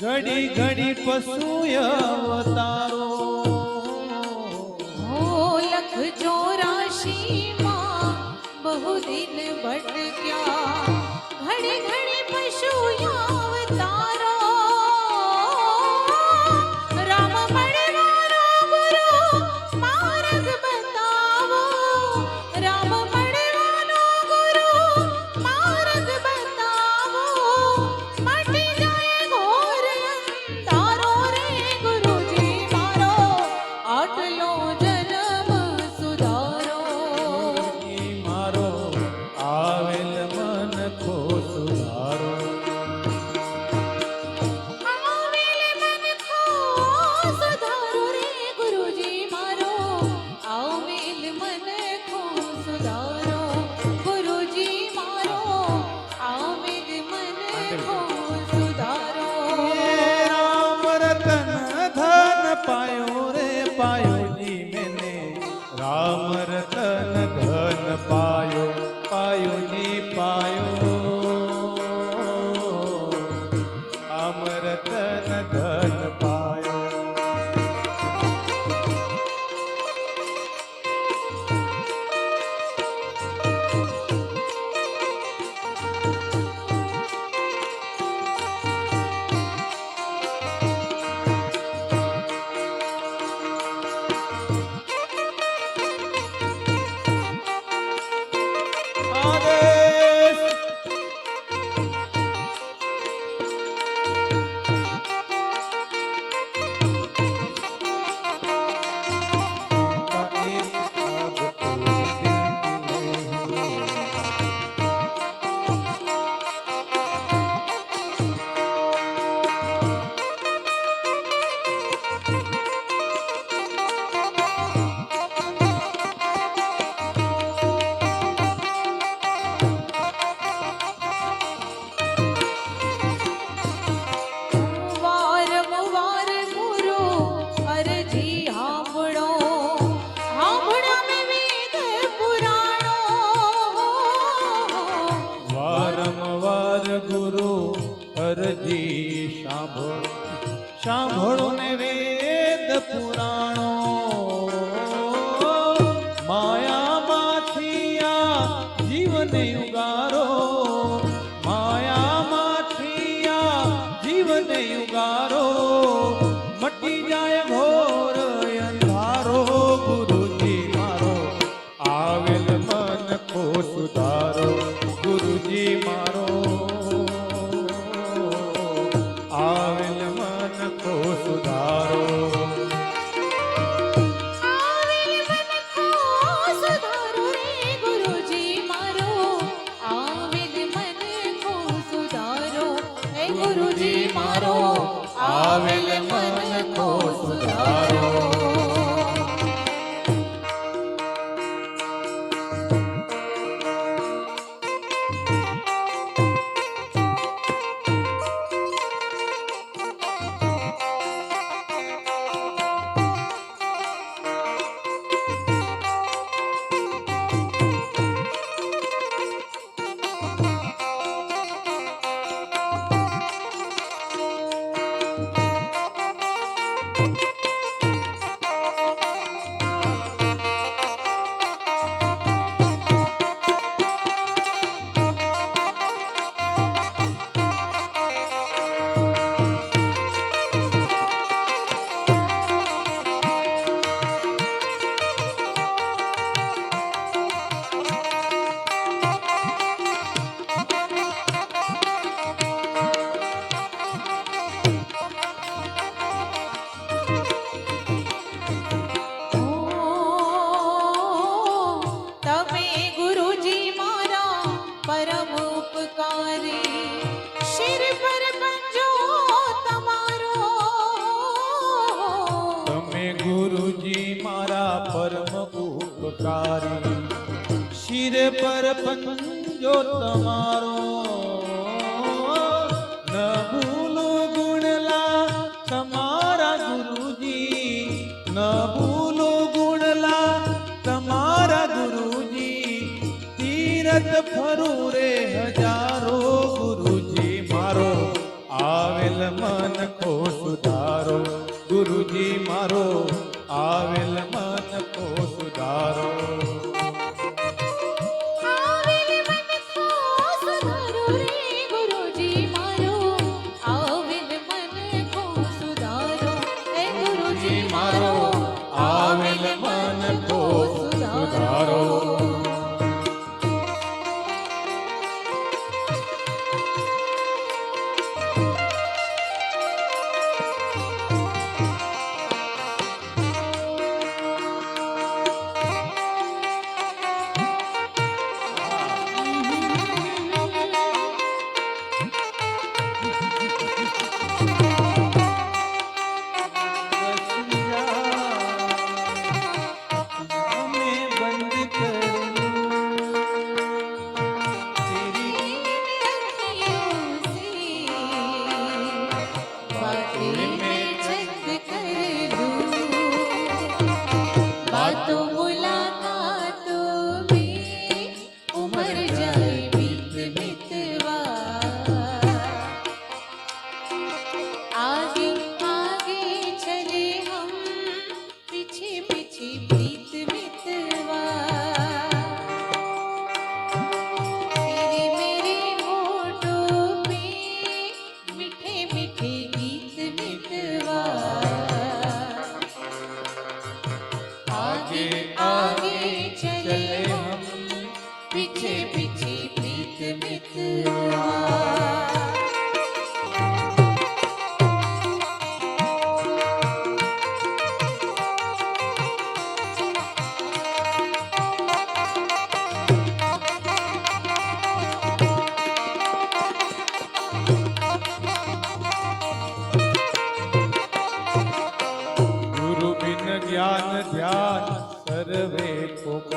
घड़ी घड़ी पशु अवतारो हो लख 84 माँ बहु दिन भटक्या घड़ी घड़ी पशु अवतारो राम मणिवारो गुरु मार्ग बतावो राम मणिवारो गुरु मार्ग बतावो मटी जाए घोर अंधारो रे गुरुजी मारो आटलो जन्म सुधारो मारो आवेल मन को सुधारो आवेल मन को सुधारो रे गुरुजी मारो आवेल मन को सुधारो गुरुजी मारो आवेल मन को सुधारो राम रतन धन पायो रे पायो जी मैंने राम रतन धन पायो पायो जी पायो राम रतन धन पायो आदेश वारंवार गुरु अरजी हांभळो हांभळा में वेद पुराणो वारंवार गुरु अरजी સાંભળો ને વેદ પુરાણો માયામાંથી આ જીવને ઉગારો માયામાંથી આ જીવને ઉગારો મટી જાય ઘોર અંધારો ગુરુજી મારો આવેલ મન કો સુધારો ગુરુજી મારો आवेल मन को सुधारो आवेल मन को सुधारो रे गुरुजी मारो आवेल मन को सुधारो हे गुरुजी मारो आवेल मन को सुधारो પંજો તમારો ન ભૂલો ગુણલા તમારા ગુરુજી ન ભૂલો ગુણલા તમારા ગુરુજી તીરથ ફરું રે હજારો ગુરુજી મારો આવેલ મન કો સુધારો ગુરુજી મારો આવેલ મન કો સુધારો આવેલ મન કો સુધારો રે ગુરુજી મારો આવેલ મન કો સુધારો હે ગુરુજી મારો આવેલ મન કો સુધારો बातों मुलाकातों में उमर जाए बीत बीतवा आगे आगे चले हम पीछे पीछे बीत बीतवा तेरे मेरे होठों पे मीठे मीठे गीत बीतवा आगे आगे चले हम पीछे पीछे बीत बीतवा ગુરુ બિન જ્ઞાન ધ્યાન સર્વે પોપટ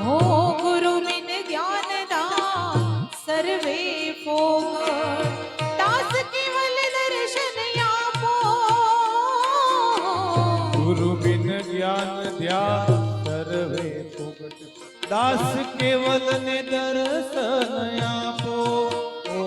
हो गुरु बिन ज्ञान दान सर्वे फोग दास केवल दर्शन यापो ગુરુ બિન જ્ઞાન ધ્યાન સર્વે પોપટ દાસ કેવલ ને દર્શન આપો ઓ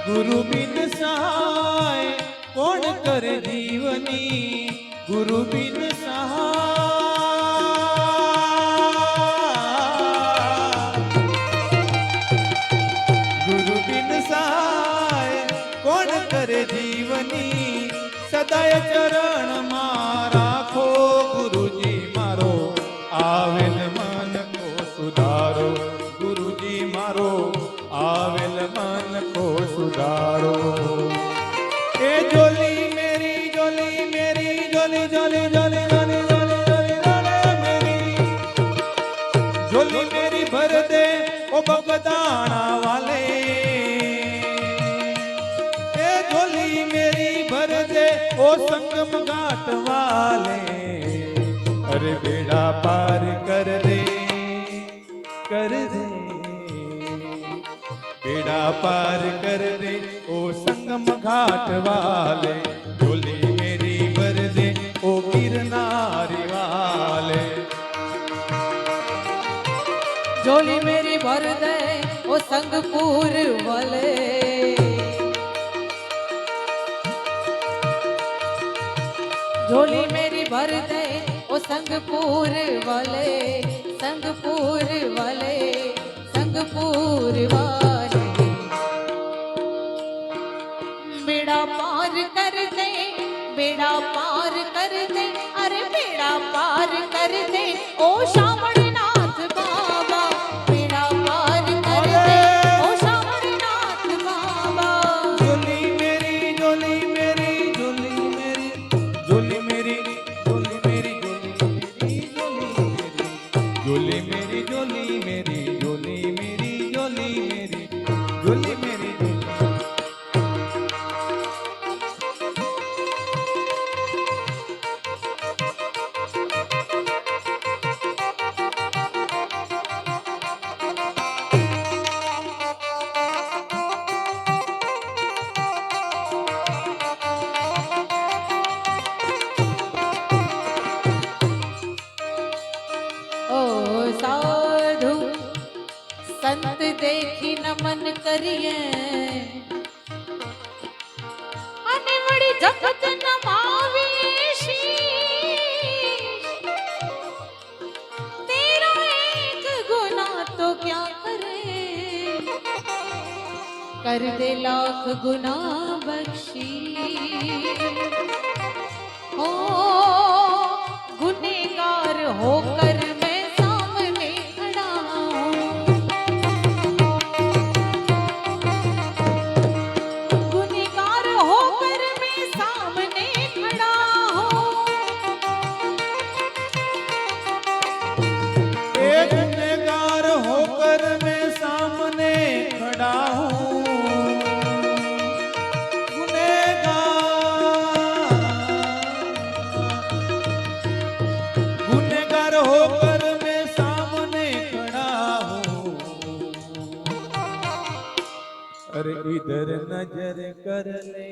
ગુરુ બિન સહાય કોણ કરે જીવની ગુરુ બિન સહાય ગુરુ બિન સહાય કોણ કરે જીવની સદાય ચરણ માં રાખો ગુરુજી મારો આવેલ મન કો સુધારો ગુરુજી મારો આવેલ મન કો સુધારો એ જોલી મેરી જોલી મેરી જોલી જોલી જોલી જોલી જોલી જોલી જોલી મેરી જોલી મેરી ભર દે ઓ બગદાણા વાલે એ જોલી મેરી ભર દે ઓ સંગમ ઘાટ વાલે અરે બેડા પાર કર દે बेड़ा पार कर दे ओ संगम घाट वाले झोली मेरी भर दे ओ गिरनारी वाले झोली मेरी भर दे ओ संगपुर वाले झोली मेरी भर दे ओ संगपुर वाले संगपुर वाले संगपुर वाले बेड़ा पार कर दे बेड़ा पार कर दे अरे बेड़ा पार कर दे ओ श्यामनाथ बाबा बेड़ा पार कर दे ओ श्यामनाथ बाबा झोली मेरी झोली मेरी झोली मेरी झोली मेरी झोली मेरी झोली मेरी झोली मेरी झोली मेरी झोली मेरी झोली मेरी झोली સંત દેખી નમન કરીએ અને વળી જગત નમાવીએ શીશ તેરા એક ગુના તો ક્યાં કરે कर दे लाख गुना बख्शी हो गुनेगार होकर मैं सामने खड़ा हूँ गुनेगार होकर मैं सामने खड़ा हूँ एक गुनहगार होकर मैं सामने खड़ा हूँ गुनहगार होकर मैं सामने खड़ा हूँ अरे इधर नजर कर ले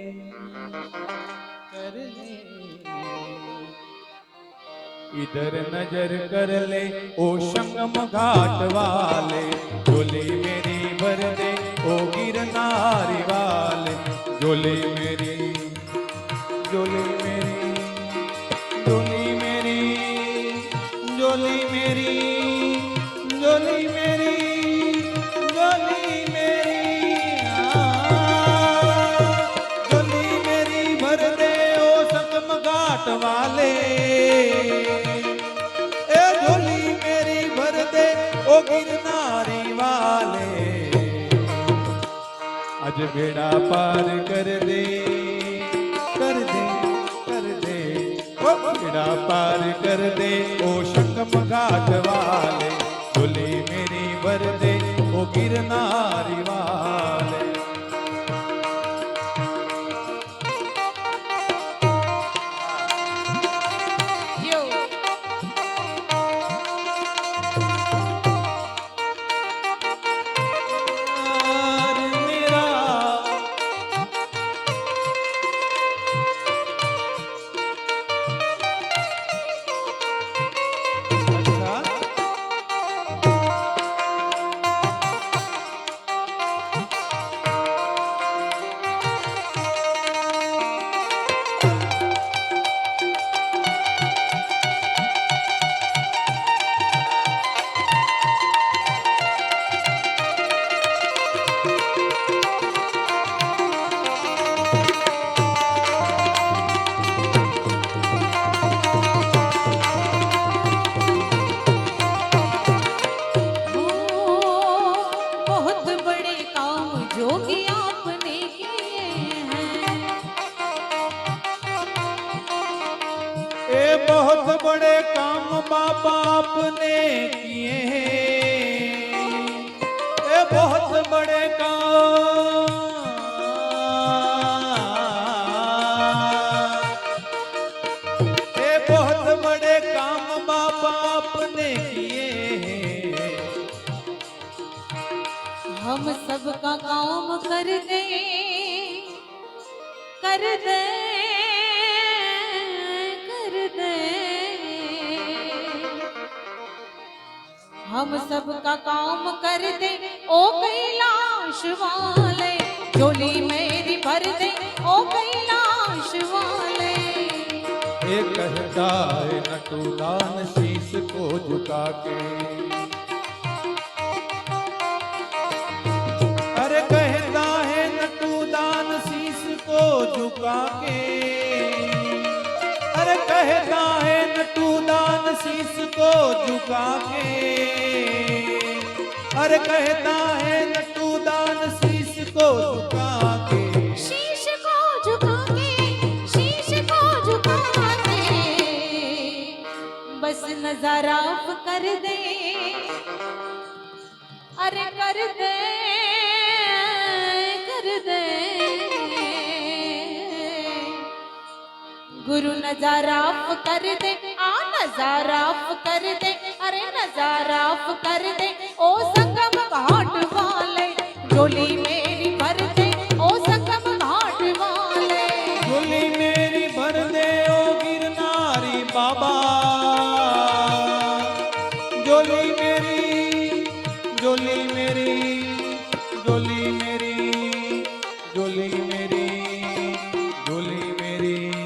इधर नजर कर ले ओ संगम घाट वाले झोली मेरी भर दे ओ गिरनारी वाले झोली मेरी झोली मेरी झोली मेरी झोली मेरी झोली मेरी झोली मेरी झोली मेरी भर दे ओ संगम घाट वाले ओ गिरनारी वाले आज बेड़ा पार कर दे कर दे कर दे ओ बेड़ा पार कर दे ओ संगम घाट वाले झोली मेरी भर दे ओ गिरनारी वाले बहुत बड़े काम बाबा आपने किए हैं ये बहुत बड़े काम ये बहुत बड़े काम बाबा आपने किए हैं हम सबका काम कर दे कर दे हम सबका काम कर दे ओ कैलाश वाले झोली मेरी भर दे ओ कैलाश वाले एक कहता है नटुदान शीश को झुका के अरे कहता है नटुदान शीश को झुका के अरे कहता है नटुदान शीश को झुका के अरे कहता है नटुदान शीश को झुका के शीश को झुका के शीश को झुका के बस नजारा कर दे अरे कर दे गुरु नजाराफ कर दे आ नजाराफ कर दे अरे नजाराफ कर दे ओ संगम घाट वाले झोली मेरी भर दे ओ संगम घाट वाले झोली मेरी भर दे ओ गिरनारी बाबा झोली मेरी झोली मेरी, झोली मेरी, झोली मेरी